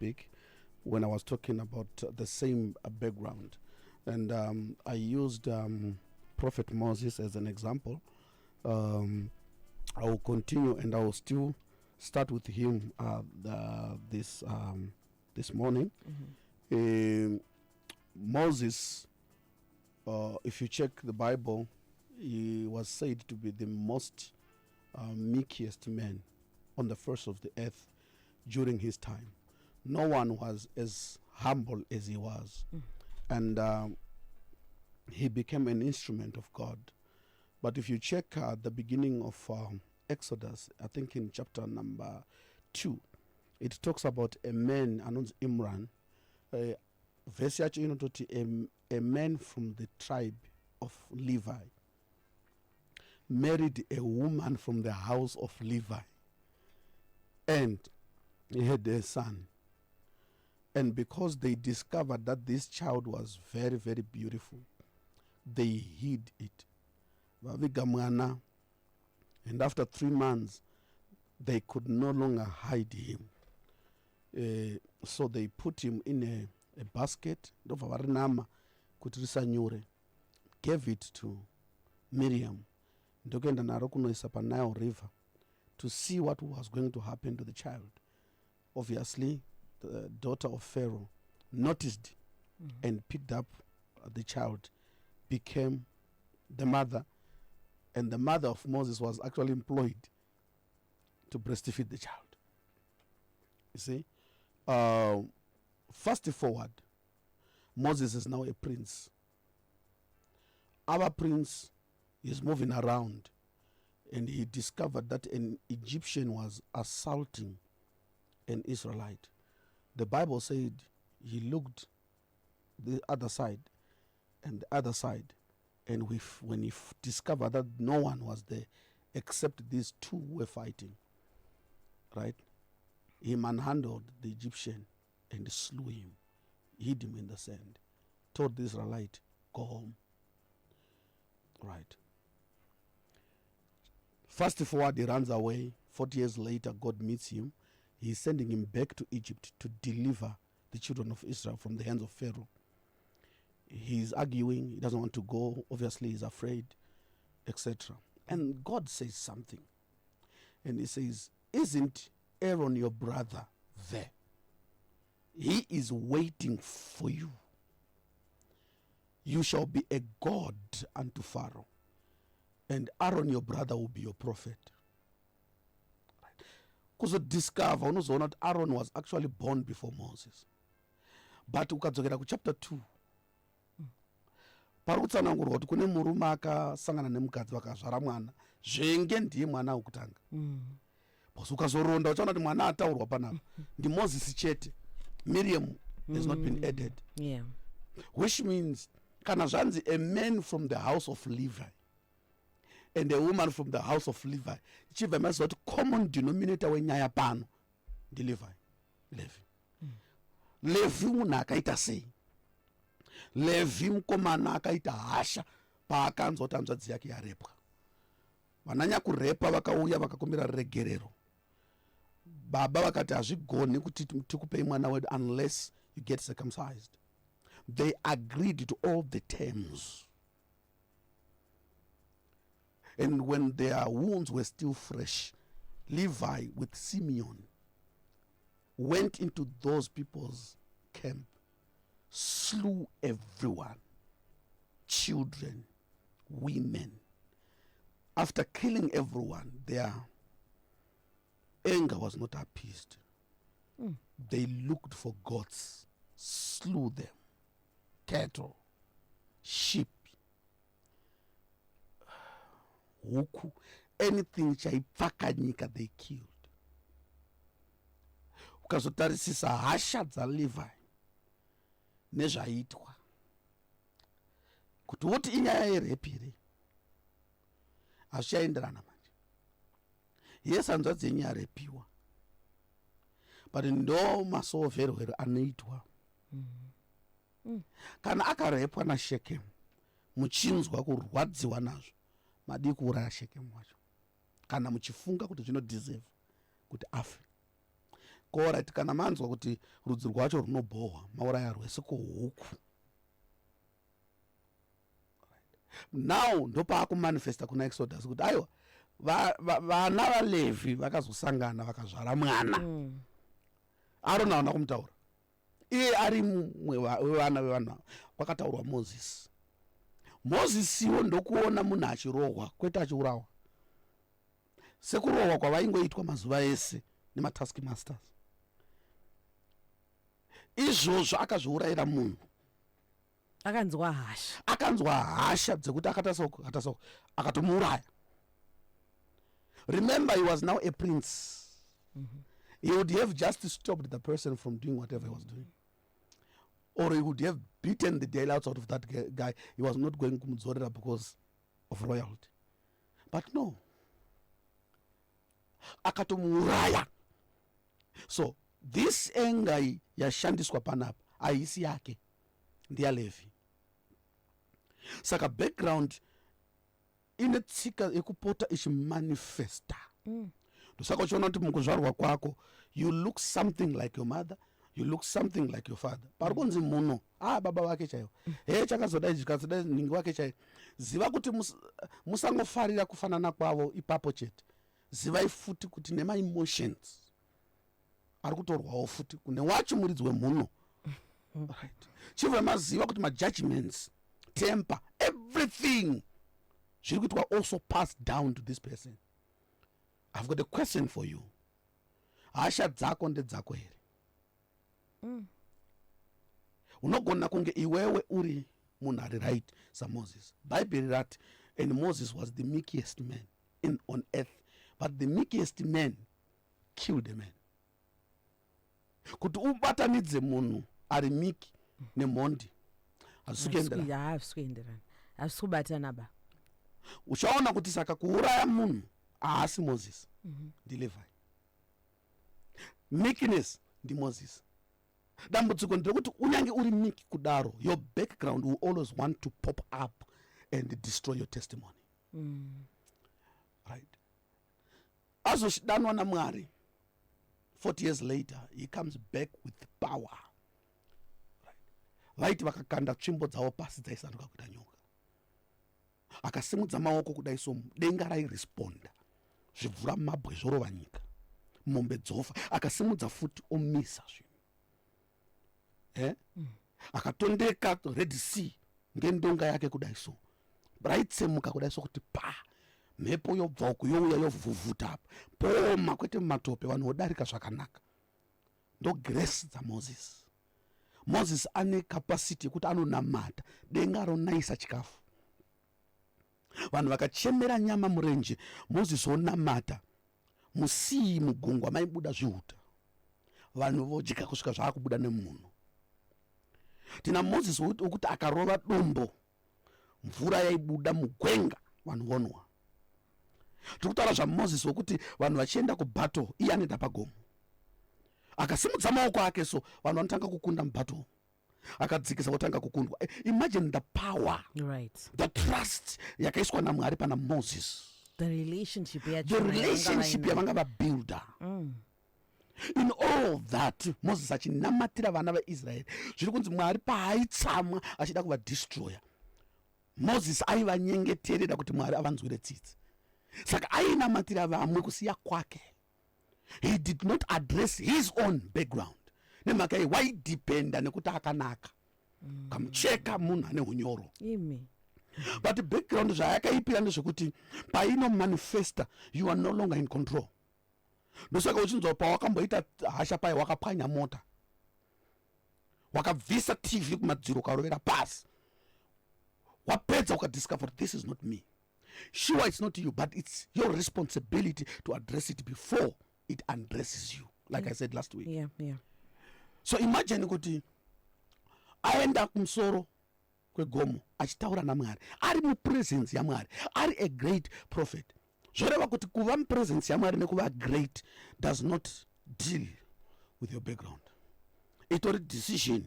topic when I was talking about the same background. And I used Prophet Moses as an example. I will continue and I will still start with him this morning. Moses, if you check the Bible, he was said to be the most meekest man on the face of the earth during his time. No one was as humble as he was. And he became an instrument of God. But if you check the beginning of Exodus, I think in chapter number 2, it talks about a man, announced Imran, a man from the tribe of Levi married a woman from the house of Levi, and he had a son. And because they discovered that this child was very, very beautiful, they hid it. And after 3 months, they could no longer hide him. So they put him in a basket, gave it to Miriam, Nile River, to see what was going to happen to the child. Obviously, the daughter of Pharaoh noticed and picked up the child, became the mother, and the mother of Moses was actually employed to breastfeed the child. You see, fast forward, Moses is now a prince. Our prince is moving around, and he discovered that an Egyptian was assaulting an Israelite. The Bible said he looked the other side and the other side, and when he discovered that no one was there except these two were fighting, right? He manhandled the Egyptian and slew him, hid him in the sand, told the Israelite, go home. Right. Fast forward, he runs away. 40 years later, God meets him. He's sending him back to Egypt to deliver the children of Israel from the hands of Pharaoh. He's arguing. He doesn't want to go. Obviously, he's afraid, etc. And God says something. And he says, isn't Aaron your brother there? He is waiting for you. You shall be a god unto Pharaoh, and Aaron your brother will be your prophet. Because discover unozoona kuti Aaron was actually born before Moses. But ukadzokera ku chapter 2 pari kutsanangurwa kuti kune murume akasangana nemukadzi vakazvara mwana, zvenge ndiye mwana wekutanga. Basi ukazoronda uchaona kuti mwana ataurwa panapa ndi Moses chete. Miriam has not been added. Yeah. Which means kana zvanzi a man from the house of Levi and a woman from the house of Levi, chibva maziva kuti common denominator wenyaya pano ndi Levi. Levi munhu akaita sei? Levi mukomana akaita hasha paakanzwa kuti hanzvadzi yake yarepwa. Vananya kurepa vakauya vakakumbira regerero. Baba vakati hazvigoni kuti tikupei mwana wedu unless you get circumcised. They agreed to all the terms. And when their wounds were still fresh, Levi with Simeon went into those people's camp, slew everyone, children, women. After killing everyone, their anger was not appeased. They looked for goats, slew them, cattle, sheep, huku, anything chaipfaka nyika they killed. Ukazotarisisa hasha dza Levi nezvaitwa kuti woti inyaya yerepire hazvichaenderana manje. Yes, hanzvadzi yenyu yarepiwa, but ndo masovherwero anoitwa. Kana akarepwa naShekemu muchinzwa kurwadziwa nazvo, madi kuuraya Shekemu wacho kana muchifunga kuti zvinodeserve kuti afe. Alright, kana manzwa kuti rudzi rwacho runobohwa mauraya rwese kuhuku. Now ndopaakumanifesta kuna Exodus kuti aiwa vana vaLevhi vakazosangana vakazvara mwana. Aroni haana kumutaura. Iye ari mumwe wevana vevanhu kwakataurwa Moses. Moses iwo ndokuona munhu achirohwa kwete achiurawa. Sekurohwa kwavaingoitwa mazuva ese nematask masters. Izvozvo akazviurayira munhu. Akanzwa hasha dzekuti akatasauka akatomuuraya. Remember, he was now a prince. He would have just stopped the person from doing whatever he was doing. Or he would have beaten the daylights out of that guy. He was not going kumdzorera because of royalty. But no. Akatomuuraya. So, this anger yashandiswa panapa haisi yake ndiyaLevhi. Saka background ine tsika yekupota ichimanifesta. Ndosaka uchiona kuti mukuzvarwa kwako you look something like your mother, you look something like your father. Pari kunzi muno baba wake chaiwo, chakazodai chikazodai ningi wake chaiwo. Ziva kuti musangofarira kufanana kwavo ipapo chete. Zivai futi kuti nema emotions ari kutorwawo futi kune wacho muridzi wemuno. Right. Chivwe maziva kuti majudgments, temper, everything zviri kuitwa also passed down to this person. I've got a question for you. Hasha dzako ndedzako here? Unogona kunge iwewe uri munhu ari right saMoses. Bible rati, and Moses was the meekest man on earth, but the meekest man killed a man. Kuti ubatanidze munhu ari miki nemhondi hazvikubatana ba. Uchaona kuti saka kuuraya munhu haasi Moses, ndiLevhi. Meekness ndiMoses. Dambudziko nderekuti unyange uri miki kudaro, your background will always want to pop up and destroy your testimony. Right. Azoshidanwa naMwari, 40 years later he comes back with power. Vaiti vakakanda tsvimbo dzavo pasi dzaisanduka kuita nyoka. Akasimudza maoko kudai somu, denga rairesponda. Zvivhura mabwe zvorova nyika. Mombe dzofa. Akasimudza futi omisa zvinhu. Akatondeka Red Sea ngendonga yake kudai so. Raitsemuka kudai so kuti pa. Mhepo yobva uku youya yovhuvhuta apa. Poma kwete mumatope vanhu vodarika zvakanaka. Ndo grace dzaMoses. Moses ane capacity yekuti anonamata denga ronaisa chikafu. Vanhu vakachemera nyama murenje, Moses onamata musii mugungwa maibuda zvihuta. Vanhu vodya kusvika zvaakubuda nemunhu. Tina Moses wokuti akarova dombo, mvura yaibuda mugwenga, vanhu vonwa. Tikutaura zvaMoses wokuti vanhu vachienda kubattle iye anoenda pagomo. Akasimudza maoko ake so vanhu vanotanga kukunda mubattle. Akadzikisa kutanga kukundwa. Imagine the power, right, the trust yakaiswa naMwari pana Moses, the relationship yavanga vabuilda. In all that Moses achinamatira vana vaIsraeri, zviri kunzi Mwari paaitsamwa achida kuvadestroya, Moses aivanyengeterera kuti Mwari avanzwire tsitsi. Saka ainamatira vamwe kusiya kwake. He did not address his own background. Nemhaka ye waidependa nekuti akanaka. Kamucheka munhu ane unyoro. But background zvayakaipira ndezvekuti paino manifesta you are no longer in control. Ndosaka uchinzwa pawakamboita hasha pai wakapanya mota, wakabvisa TV kumadziro ukarovera pasi, wapedza ukadiscover this is not me. Sure, it's not you, but it's your responsibility to address it before it undresses you, like I said last week. Yeah. So imagine kuti aenda kumsoro kwegomo achitaura naMwari, ari mupresence yaMwari, ari a great prophet. Zvoreva kuti kuva mupresence yaMwari nekuva great does not deal with your background. Itori decision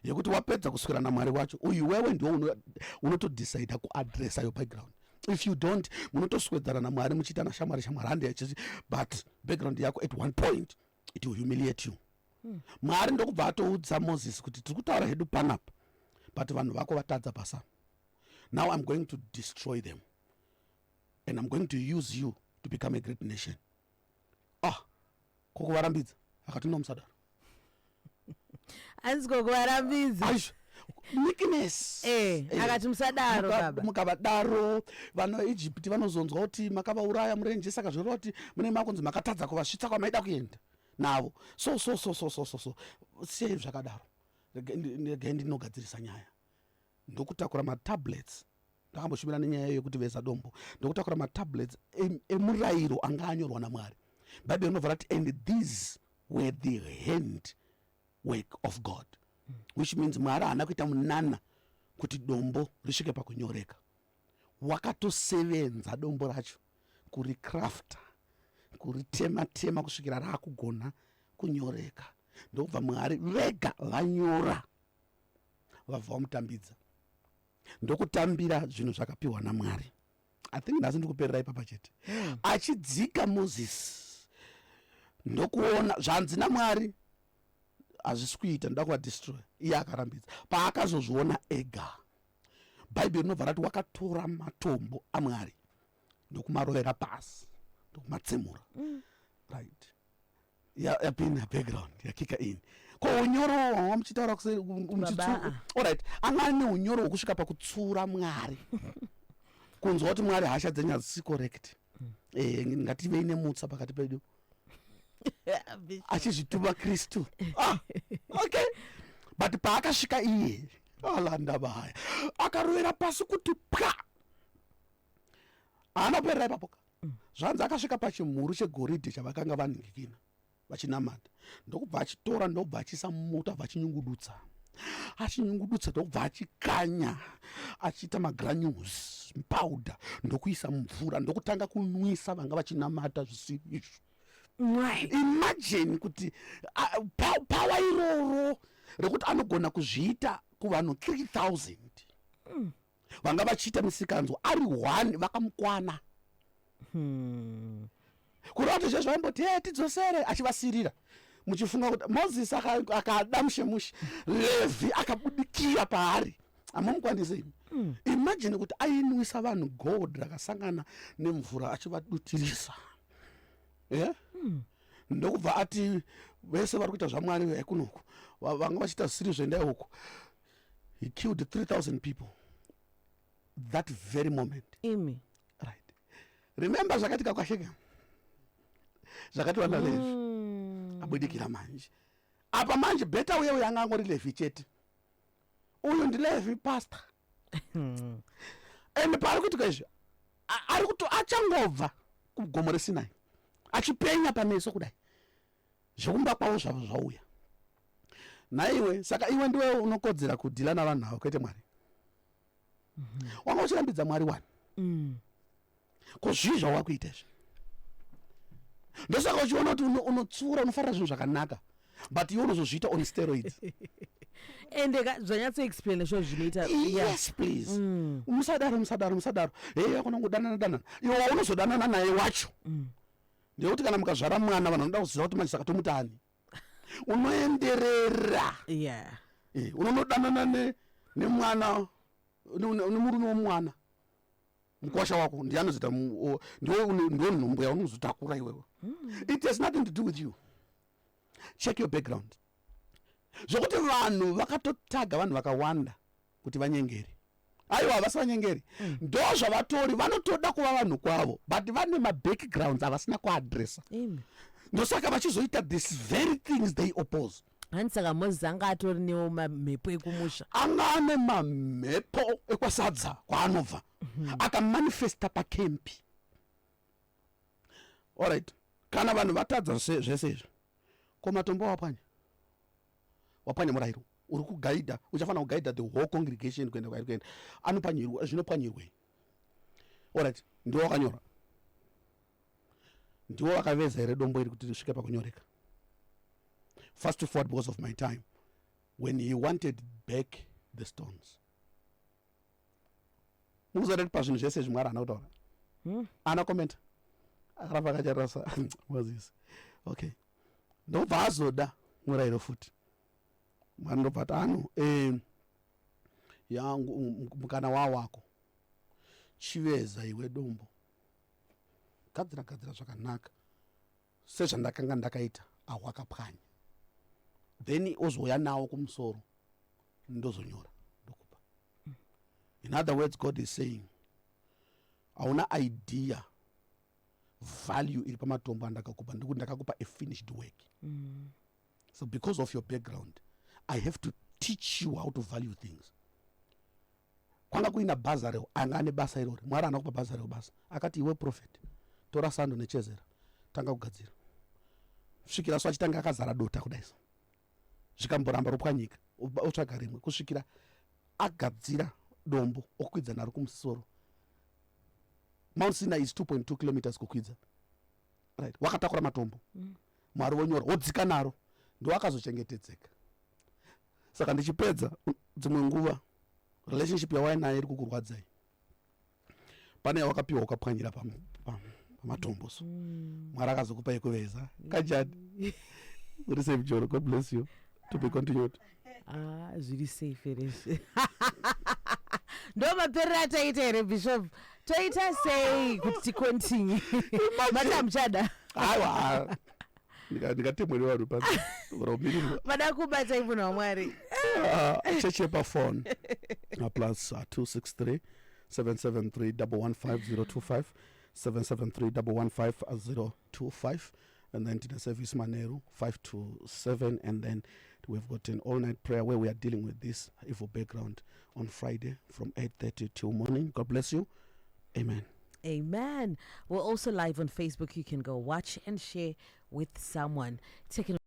yekuti wapedza kuswera naMwari wacho, uyu wewe ndio unotodecide kuaddressa your background. If you don't, munotoswedzana naMwari muchiita nashamwari handi yachizi, but background yako at one point it will humiliate you. Mwari ndokubva atoudza Moses kuti tiri kutaura hedu panapa, but vanhu vako vatadza basa. Now I'm going to destroy them, and I'm going to use you to become a great nation. Kokuvarambidza akati nomusadaro. Hanzi kokuvarambidza. Meekness. Akati musadaro baba. Mukavadaro vanhu veIjipiti vanozonzwa kuti makavauraya murenje, saka zvoreva kuti mune makunzi makatadza kuvasvitsa kwamaida kuenda navo. So siyai zvakadaro. Regai ndinogadzirisa nyaya. Ndokutakura matablets. Ndakamboshumira nenyaya yokuti veza dombo. Ndokutakura matablets emurayiro anga anyorwa naMwari. Bible inovhara kuti and these were the hand work of God. Which means Mwari haana kuita munana kuti dombo risvike pakunyoreka. Wakatosevenza dombo racho kurikrafta, kuritema kusvikira raakugona kunyoreka. Ndokubva Mwari vega vanyora vabva vamutambidza. Ndokutambira zvinhu zvakapiwa naMwari. I think nhasi ndikuperera ipapa chete. Achidzika Moses ndokuona zvanzi naMwari hazvisi kuita, ndoda kuvadestroy. Iye akarambidza. Paakazozviona ega, Bhaibheri rinovhara kuti wakatora matombo aMwari ndokumarovera pasi ndokumatsemura. Right. Yapinda background yakika in. Ko unyoro wamuchitaura muchitsura. Alright. Anga ne unyoro wokusvika pakutsura Mwari. Kunzwa kuti Mwari hasha dzenyu hadzisi correct. Ngative ine mutsa pakati pedu. Achizvituma Kristu. Okay. But paakasvika iye alanda baya akarovera pasi kuti pwa. Anoperera ipapoka. Zvanzi akasvika pachimhuru chegoridhe chavakanga vanhingikina vachinamata. Ndokubva achitora, ndokubva achiisa mumota vachinyungudutsa. Achinyungudutsa ndokubva achikanya, achiita magranules, powder, ndokuisa mumvura, ndokutanga kunwisa vanga vachinamata zvisiri izvo. Imagine kuti power iroro rekuti anogona kuzviita kuvanhu 3000 vanga vachiita misikanzwa ari 1 vakamukwana. Kureva kuti zvezvo vamboti tidzosere, achivasirira muchifunga kuti Moses akada mushemushe, Levi akabudikira paari amamukwanise imi. Imagine kuti ainwisa vanhu gold rakasangana nemvura achivadutirisa. Ndokubva ati vese vari kuita zvaMwari ekunoku vanga vachiita zvisiri zvoendai uku. He killed 3000 people that very moment. Right. Remember zvakatika kwasheka, zvakati wanda Levi abudikira manje. Apa manje beta uye yanga angori Levi chete. Uyu ndi Levi pastor. And pari kuti kwezvo ari kuti achangobva kugomo reSinai achipenya pameso kudai zvokumba kwavo zvavo zvauya naiwe. Saka iwe ndiwe unokodzera kudhila navanhu avo, kwete Mwari. Wanga uchirambidza Mwari wani kuzvizva wakuita izvi. Ndosaka uchiona kuti unotsura, unofarira zvinhu zvakanaka, but iwe unozozviita on steroids. Ende zvanyatso explain zvo zvinoita. Yes please. Musadaro. Akona kudanana. Iwe unozodanana naye wacho. Ndekuti kana mukazvara mwana vanhu vanoda kuziva kuti manje sakatomutani. Unoenderera. Unonodanana nemwana, nemurume womwana. Mukwasha wako ndiye anozoita ndiwe nhombo yaunozotakura iwewe. It has nothing to do with you. Check your background. Zvokuti vanhu vakatotaga vanhu vakawanda kuti vanyengeri. Aiwa havasi vanyengeri. Ndo zvavatori vanotoda kuva vanhu kwavo, but vane mabackgrounds avasina kuadresa. Ndosaka vachizoita these very things they oppose. Hanzi saka Moses anga atori newo mamhepo ekumusha. Anga ane mamhepo ekwasadza kwaanobva. Akamanifesta pakempi. Alright. Kana vanhu vatadza zvese izvo, ko matombo wapwanya murayiro uri kugaidha, uchafanira kugaidha the whole congregation kuenda anopanyirwa zvinopwanyirwei. Alright. Ndiwo wakanyora, ndiwo wakaveza here dombo iri kuti risvike pakunyoreka. Fast forward because of my time, when he wanted back the stones, muzareti pazvinhu zvese zvimwari haana kutaura. Ana comment akaramba akacharasa Moses. Okay. ndobva azoda murayiro futi. Mwari ndobva ati yangu mukana wawako chiveza iwe dombo, gadzira zvakanaka sezvandakanga ndakaita awakapwanya, then ozouya nawo kumusoro ndozonyora ndokupa. In other words, God is saying hauna idea value iri pamatombo andakakupa, ndikuti ndakakupa a finished work. So because of your background I have to teach you how to value things. Kwanga kuina basa reo, anga ane basa irori, Mwari anakupa basa reo basa, akati iwe prophet tora sando nechezera tanga kugadzira, svikira so achitanga akazara dota kudai so zvikamboramba ropwanyika otsvaga rimwe kusvikira agadzira dombo okwidza naro kumusoro. Mount Sinai is 2.2 kilometers kukwidza, right? Wakatakura matombo, Mwari wonyora wodzika naro, ndo akazochengetedzeka. Saka ndichipedza, dzimwe nguva relationship yawainayo iri kukurwadzai, pane yawakapiwa ukapwanyira pamatombo so Mwari akazokupa yekuveza kanjani. Receive John. God bless you. To be continued. Zviri safe reshe. Ndo maperera taita here Bishop. Toita sei kuti tikontinue. Matambudziko. Aiwa. Ndikatemwera vanhu pasi. Vada kubata ivuno waMwari. Cheche pa phone. Plus 263 773 115 773 115 025. And then to the service Manero 5 to 7, and then we've got an all-night prayer where we are dealing with this evil background on Friday from 8:30 till morning. God bless you. Amen. Amen. We're also live on Facebook. You can go watch and share with someone. Taking